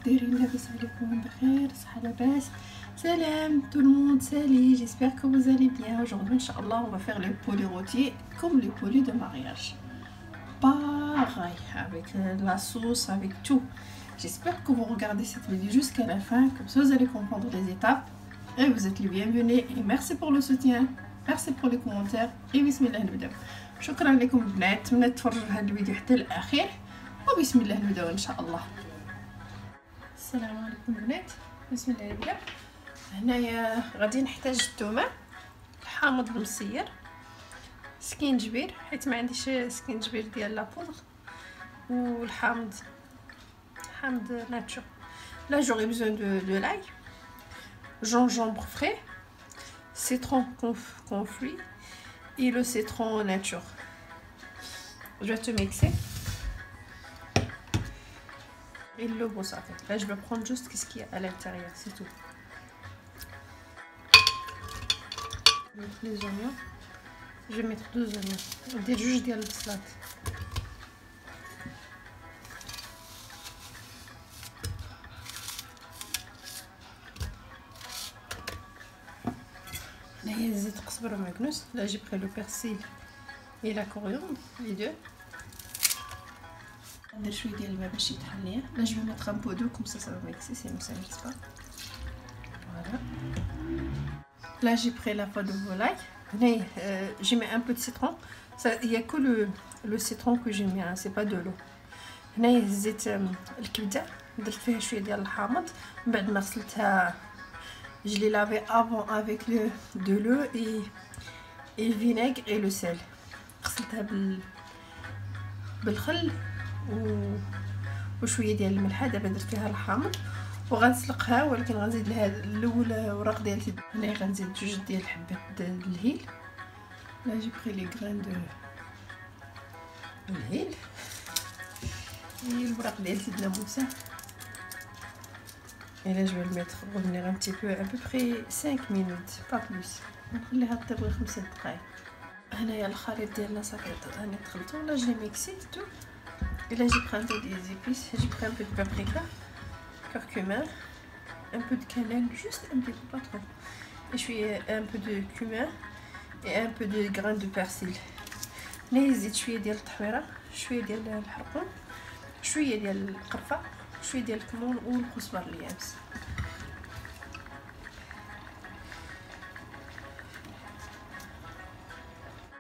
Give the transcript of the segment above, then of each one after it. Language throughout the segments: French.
دايرين؟ لاباس عليكم بخير؟ صحه لاباس؟ Salam tout le monde, salut, j'espère que vous allez bien. Aujourd'hui, Inch'Allah, on va faire les polis rôtis comme les polis de mariage. Pareil, avec la sauce, avec tout. J'espère que vous regardez cette vidéo jusqu'à la fin, comme ça vous allez comprendre les étapes. Et vous êtes les bienvenus et merci pour le soutien, merci pour les commentaires et bismillah نبداو. شكرا لكم البنات، من تفرجوا هذا الفيديو حتى الاخير وبسم الله نبداو ان شاء الله. السلام عليكم البنات، بسم الله نبدا. هنايا غادي نحتاج الثومه، الحامض المصير، سكينجبير حيت ما عنديش سكينجبير ديال لابودغ، والحامض حامض ناتشو. Là j'aurai besoin de l'ail, gingembre frais, citron confit et le citron nature. Je vais te mixer. Et le beau ça. Là je vais prendre juste ce qu'il y a à l'intérieur, c'est tout. Je vais mettre les oignons. Je vais mettre 2 oignons. ندير جوج ديال البصلات. هنايا زيت قزبر ومعكنوس. Là j'ai pris le persil et la coriandre, les deux. ندير شويه ديال الماء باش يطحن ليا. Là je vais mettre un peu d'eau comme ça va mixer, c'est ne s'agit pas. Voilà. Là j'ai pris la pâte de volaille. J'ai mis un peu de citron. Il n'y a que le citron que j'ai mis, hein, c'est pas de l'eau. هنايا زيت الكبده درت فيها شويه ديال الحامض من بعد ما غسلتها. Je l'ai lavé avant avec de l'eau et le vinaigre et le sel. غسلتها بالخل وشويه ديال الملح. دابا درت فيها الحامض وغنسلقها، ولكن غنزيد لها الاول وراق ديال التد. هنايا غنزيد جوج ديال حبات الهيل. Là j'ai pris les grains de الهيل الوراق ديال التدناموسه. Et là je vais le mettre revenir un petit peu, à peu près 5 minutes, pas plus. نخليها تطيب 5 دقائق. هنايا الخليط ديالنا صافي راني دخلته. Là j'ai mixé tout. Et là j'ai pris un peu des épices, j'ai pris un peu de paprika, curcuma, un peu de cannelle, juste un petit peu, pas trop. Et je suis un peu de cumin et un peu de grains de persil. نزيد شويه ديال التحويره، شويه ديال الحرقوم، شويه ديال القرفه، شويه ديال الكمون والكزبر اليابس.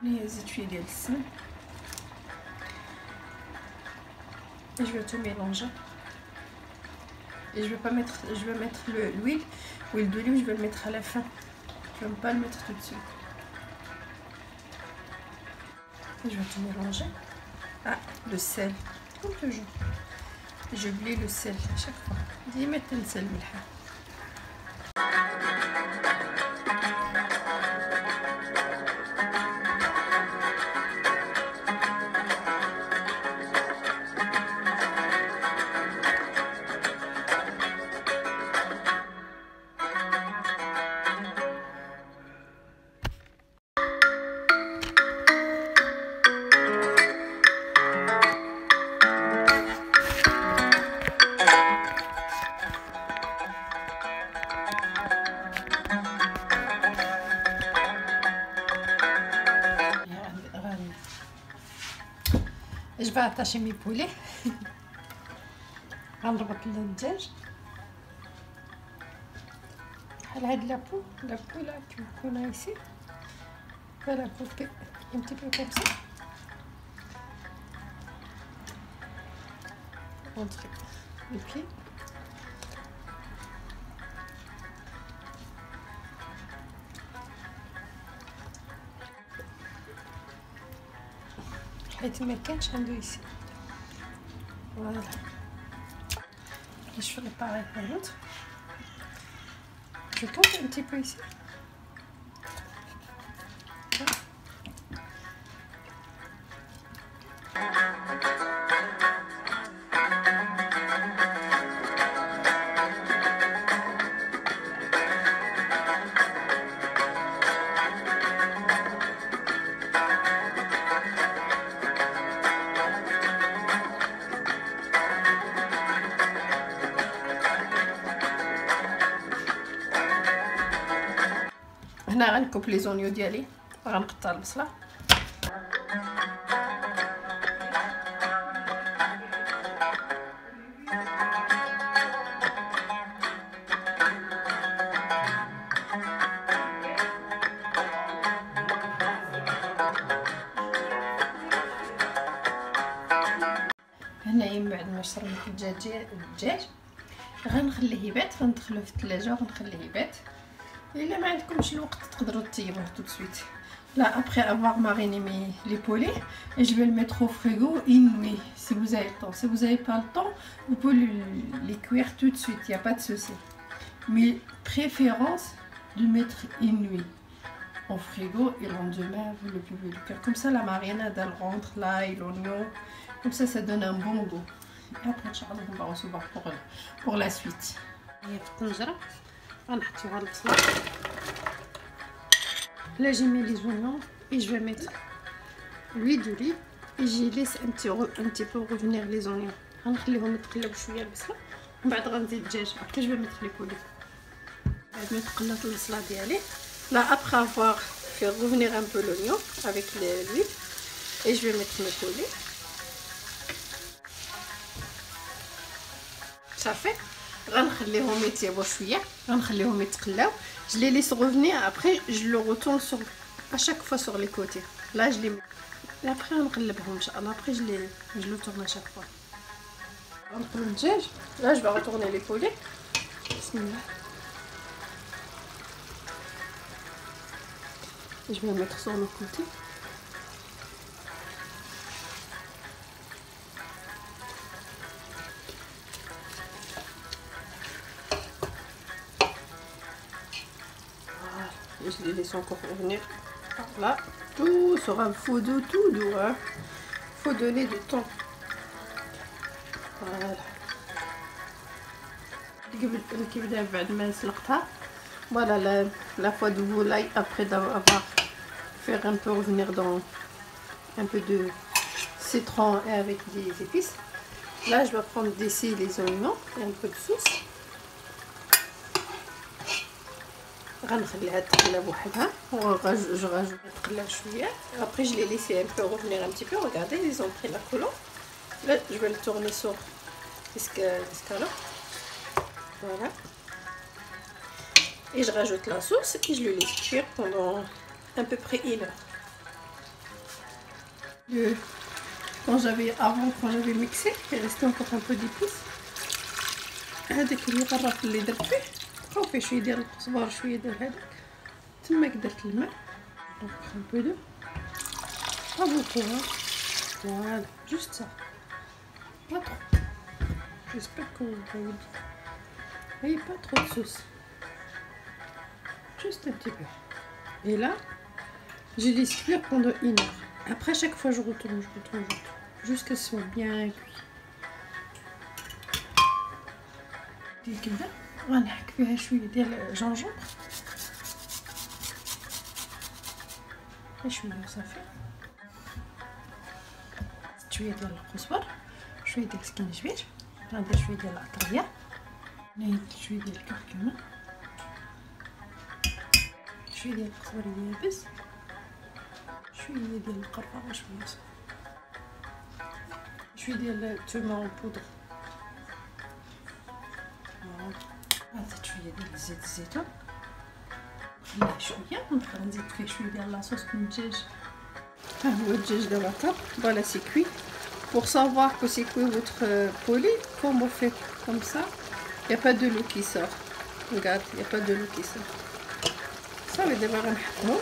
نزيد شويه ديال السمن. Et je vais tout mélanger. Et je vais mettre l'huile d'olive, je vais le mettre à la fin. Je vais pas le mettre tout de suite. Et je vais tout mélanger. Ah, le sel, comme toujours. J'ai oublié le sel à chaque fois. Dis mettre le sel milha. Je vais attacher mes poulets. غنربط الدجاج بحال هاد لابو là qu'on a ici. On va la couper un petit peu comme ça entre les pieds. حيت ما كانش عنده ici. Voilà. Et je ferai pareil pour l'autre. Je coupe un petit peu ici. هنا غنكب لي زونيو ديالي، غنقطع البصله. هنايا من بعد ما شربت الدجاج غنخليه يبات، غندخلوه في الثلاجه وغنخليه يبات. الا ما عندكمش الوقت تقدروا طيبوه tout de suite. Là après avoir mariné les poulets, et je vais le mettre au frigo une nuit si vous avez le temps. Si vous n'avez pas le temps, vous pouvez les cuire tout de suite, il n'y a pas de souci. Mais préférence de mettre une nuit au frigo et le lendemain vous le pouvez le faire. Comme ça la marinade elle rentre, l'ail, l'oignon, comme ça donne un bon goût. Et après inchallah on va recevoir pour la suite. هي في الطنجره غنحطوها البصله. Là j'ai mis les oignons et je vais mettre l'huile d'olive et j'y laisse un petit peu revenir les oignons. غنخليهم يتقلبوا شويه البصله ومن بعد غنزيد الدجاج. Après je vais mettre les poulets. بعد ما تقلات البصله ديالي. Là après avoir fait revenir un peu l'oignon avec l'huile et je vais mettre mes poulets. Ça fait. غنخليهم يطيبوا شويه، غنخليهم يتقلاو. Je les laisse revenir, après je le retourne sur à chaque fois sur les côtés. Là je les mets. Après غنقلبهم ان شاء الله. Après je le tourne à chaque fois. غنقلب الدجاج. Là je vais retourner les poulets. بسم الله. Je vais mettre sur le côté. Je les laisse encore revenir. Là, tout sera faux doux, tout doux. Hein. Faut donner du temps. Voilà. Voilà la fois de volaille après avoir fait un peu revenir dans un peu de citron et avec des épices. Là, je vais prendre d'ici les oignons et un peu de sauce. غنخليها تقلى بوحدها je rajoute تقلى شويه. Après je l'ai laissé un peu revenir un petit peu. Regardez, ils ont pris la couleur. Là je vais le tourner sur l'escalope. Voilà. Et je rajoute la sauce et je le laisse cuire pendant à peu près 1 heure. Quand j'avais mixé, il restait encore un peu d'épices. هذاك اللي غرف اللي درت فيه فيه شويه ديال القزبر شويه ديال هذاك تماك درت الماء un peu d'eau pas beaucoup hein. Voilà juste ça pas trop. J'espère que vous voyez pas trop de sauce, juste un petit peu. Et là je laisse cuire pendant 1 heure. Après chaque fois je retourne jusqu'à ce soit bien cuit. كده غنحك فيها شويه ديال الجنجبر شويه صافي، شويه ديال القزبر، شويه ديال السكينجبير، غندير شويه ديال العطريه، هنايا شويه ديال الكركمه، شويه ديال القزبر يابس، شويه ديال القرفه وشويه صافي، شويه ديال الثومه بودر. هذا شويه ديال زيت الزيتون نخليه شويه ونبقى نزيد فيه شويه ديال لاصوص من الدجاج. ها هو الدجاج دابا طاب. Voilà c'est cuit. Pour savoir que c'est cuit votre poulet, comme vous faites comme ça, il n'y a pas de l'eau qui sort. Regarde, il n'y a pas de l'eau qui sort. Ça va دابا غنحطهم.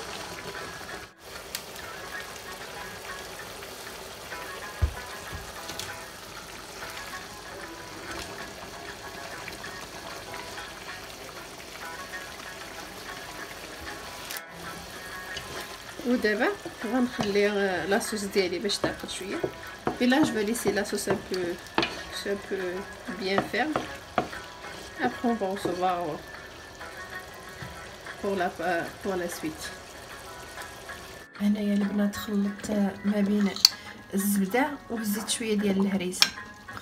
ودابا غنخلي لاصوص ديالي باش تعقد شويه. Et là je vais laisser la sauce un peu bien ferme. Après on va recevoir pour la suite. هنايا البنات خلطت ما بين الزبده وزيت شويه ديال الهريسه.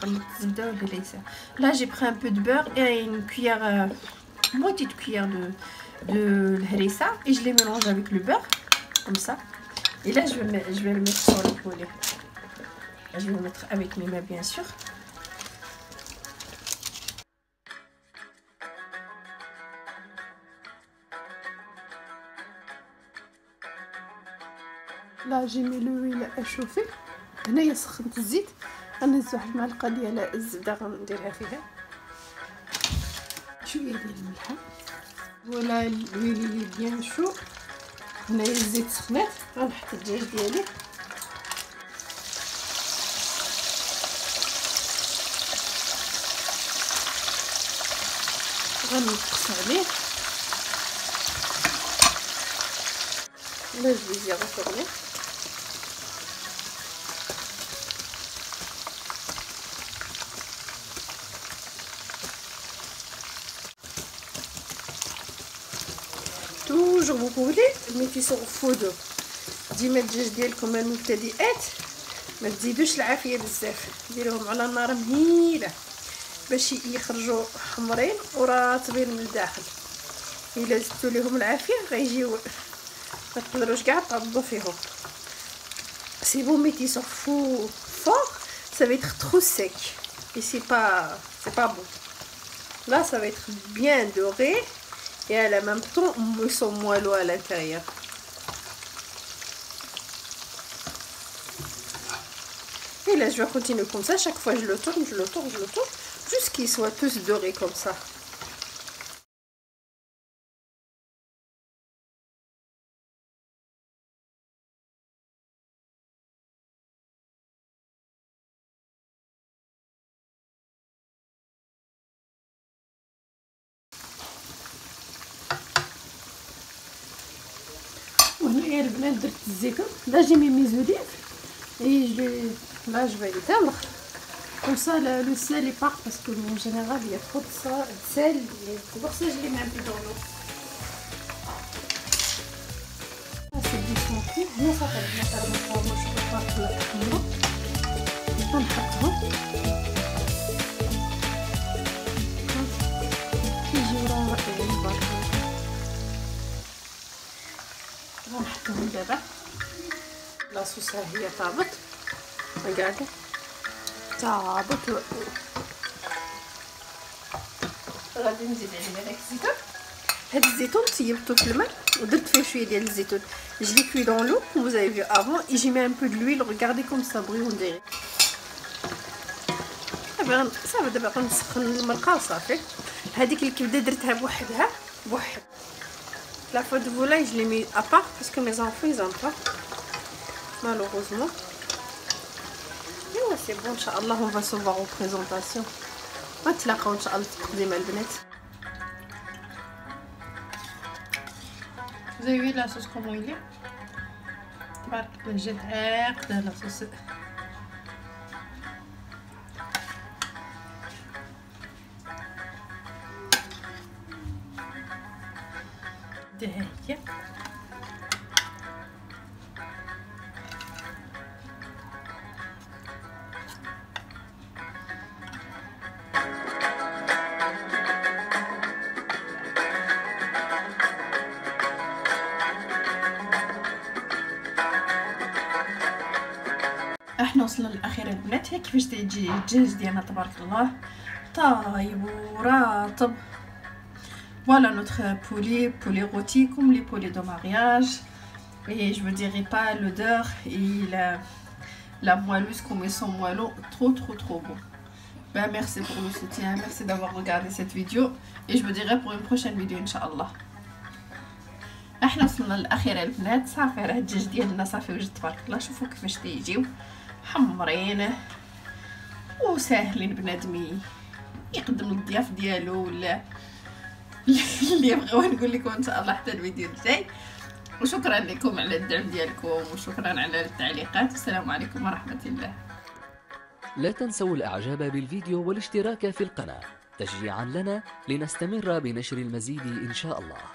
خلطت الزبده والهريسه. Là j'ai pris un peu de beurre et une cuillère moitié de cuillère de l'harissa et je les mélange avec le beurre comme ça. Et là je vais le mettre sur le poulet. Je vais le mettre avec mes mains bien sûr. Là j'ai mis l'huile à chauffer. هنايا سخنت الزيت، غنهز واحد المعلقه ديال الزبده غنديرها فيها، شويه ديال الملحه. فوالا الhuile اللي بيان شو. هنايا الزيت سخنات، غنحط الدجاج ديالي. غنقص عليه. Là je vais y retourner. Toujours vous pouvez mettez sur الفودو. ديما الدجاج ديالكم المبتدئات ما تزيدوش العافيه بزاف، ديروهم على نار مهيله باش يخرجوا حمرين وراتبين من الداخل. الا زدتوا ليهم العافيه غيجيو ما تقدروش كاع تعضوا فيهم. Si vous mettez sur fort, ça va être trop sec et c'est pas bon. Là ça va être bien doré et à la même temps ils sont moelleux à l'intérieur. Et là je vais continuer comme ça, chaque fois je le tourne jusqu'à qu'ils soient tous dorés comme ça. وهنايا البنات درت الزيتون. Là j'ai mis mes olives et là je vais l'éteindre comme ça le sel est part parce que en général il y a trop de sel et c'est pour ça que je les mets un peu dans l'eau. C'est doucement cuit. هنا صافي البنات راه ما شوفوا الحمرا نحطهم كيجيو رائعين برك. غنحطهم دابا. لاصوص ها هي طابت، ركعدوا طابت. غادي نزيد عليه داك الزيتون. هاد الزيتون طيبته في الماء ودرت فيه شويه ديال الزيتون. Je l'ai cuit dans l'eau comme vous avez vu avant et j'ai mis un peu de l'huile. Regardez comme ça brille on dirait. صافي دابا غنسخن المرقه وصافي. هذيك الكبده درتها بوحدها بوحد. La faute de volaille je l'ai mis à part parce que mes enfants ils aiment pas malheureusement. ايوا سي بون ان شاء الله on va se voir aux présentations. نتلاقاو ان شاء الله في التقديم البنات. Vous avez vu la sauce comment il est? تبارك الله جات عاقده لا صوص. ده هي احنا وصلنا للاخير البنات. هيك كيفاش تيجي الدجاج ديالنا تبارك الله طايب ورطب. Voilà notre poulet rôti comme les poulets de mariage. Et je ne dirais pas l'odeur et la moelleuse comme ils sont moelleux. Trop bon. Ben, merci pour le soutien. Merci d'avoir regardé cette vidéo. Et je vous dirai pour une prochaine vidéo Inch'Allah. احنا وصلنا للاخير البنات. صافي راه الدجاج ديالنا صافي وجد تبارك الله. شوفوا كيفاش تيجيو حمرين وساهلين بنادم يقدم للضياف ديالو ولا اللي يبغيو. نقول لكم ان شاء الله حتى الفيديو الجاي. وشكرا لكم على الدعم ديالكم وشكرا على التعليقات. السلام عليكم ورحمة الله. لا تنسوا الاعجاب بالفيديو والاشتراك في القناة تشجيعا لنا لنستمر بنشر المزيد ان شاء الله.